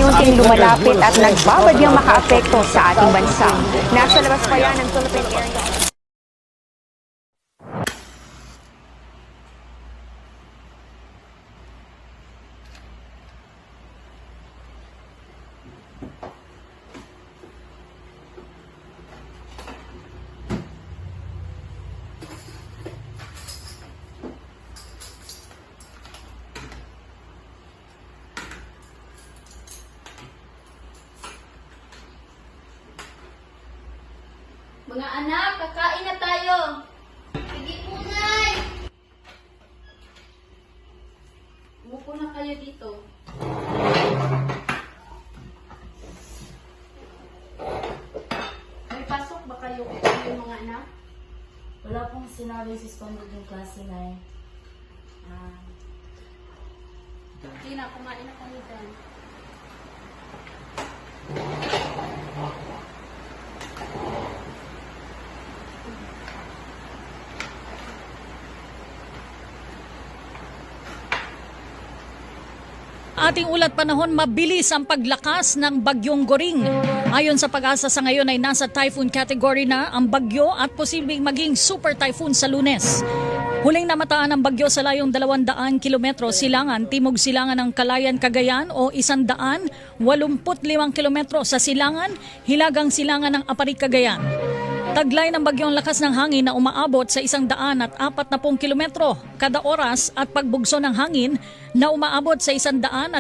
unti-unting lumalapit at nagbabadyang makaapekto sa ating bansa. Nasa labas pa yan ng Philippine area. Mga anak, kakain na tayo. Sige po, Nay. Umupo na kayo dito. May pasok ba kayo mga anak? Wala pong sinabi suspended yung klase, Nay. Sige na, kumain na kami dyan. Ating ulat panahon, mabilis ang paglakas ng bagyong Goring. Ayon sa Pag-asa, sa ngayon ay nasa typhoon category na ang bagyo at posibleng maging super typhoon sa Lunes. Huling namataan ang bagyo sa layong 200 kilometro silangan, timog silangan ng Calayan, Cagayan o 185 kilometro sa silangan, hilagang silangan ng Aparig, Cagayan. Taglay ng bagyong lakas ng hangin na umaabot sa 140 kilometro kada oras at pagbugso ng hangin na umaabot sa 170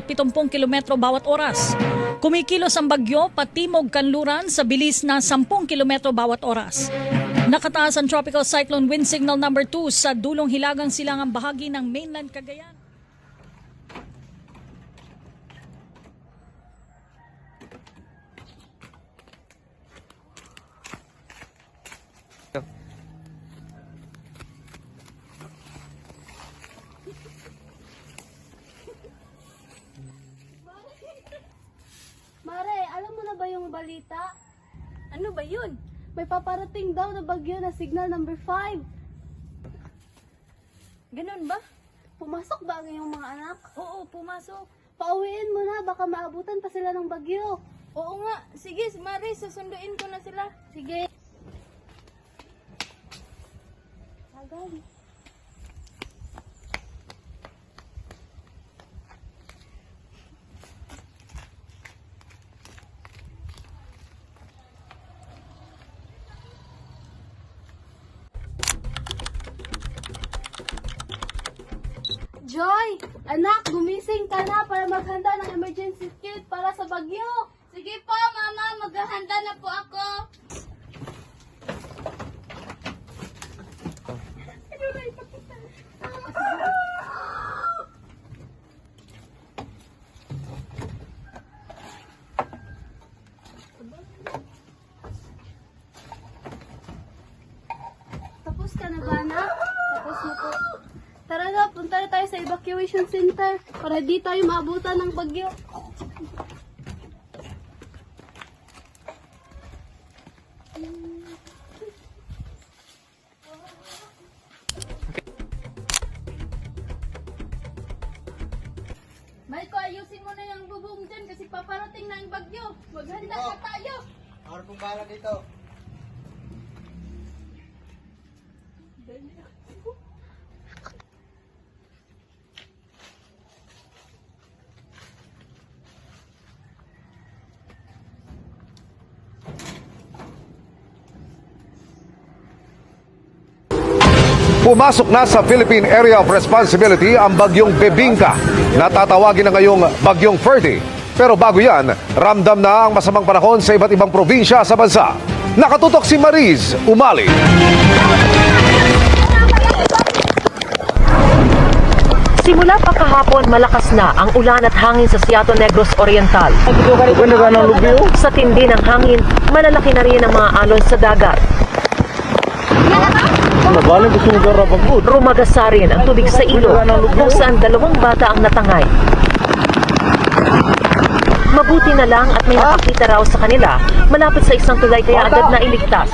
kilometro bawat oras. Kumikilos ang bagyo patimog kanluran sa bilis na 10 kilometro bawat oras. Nakataas ang Tropical Cyclone Wind Signal number 2 sa dulong hilagang silangang bahagi ng mainland Cagayan. Mare, alam mo na ba yung balita? Ano ba yun? May paparating daw na bagyo na signal number 5. Ganun ba? Pumasok ba ang iyong mga anak? Oo, pumasok. Pauwiin mo na, baka maabutan pa sila ng bagyo. Oo nga. Sige, Mari, susunduin ko na sila. Sige. Agad. Joy! Anak, gumising ka na para maghanda ng emergency kit para sa bagyo. Sige po, Mama. Maghahanda na po ako. Tapos ka na ba, anak? Tapos na po. Tara na, punta na tayo sa evacuation center para di tayo maabutan ng bagyo. Maiko, ayusin mo na yung bubong dyan kasi paparating na yung bagyo. Maghanda na tayo. Ako pong bahala dito. Pumasok na sa Philippine Area of Responsibility ang bagyong Bebingka na tatawagin na ngayong bagyong Ferdy. Pero bago yan, ramdam na ang masamang panahon sa iba't ibang probinsya sa bansa. Nakatutok si Mariz Umali. Simula pa kahapon, malakas na ang ulan at hangin sa Siato Negros Oriental. Sa tindi ng hangin, malalaki na rin ang mga alon sa dagat. Rumagasa rin ang tubig sa ilog kung saan 2 bata ang natangay. Mabuti na lang at may nakakita raw sa kanila malapit sa isang tulay kaya agad na iligtas.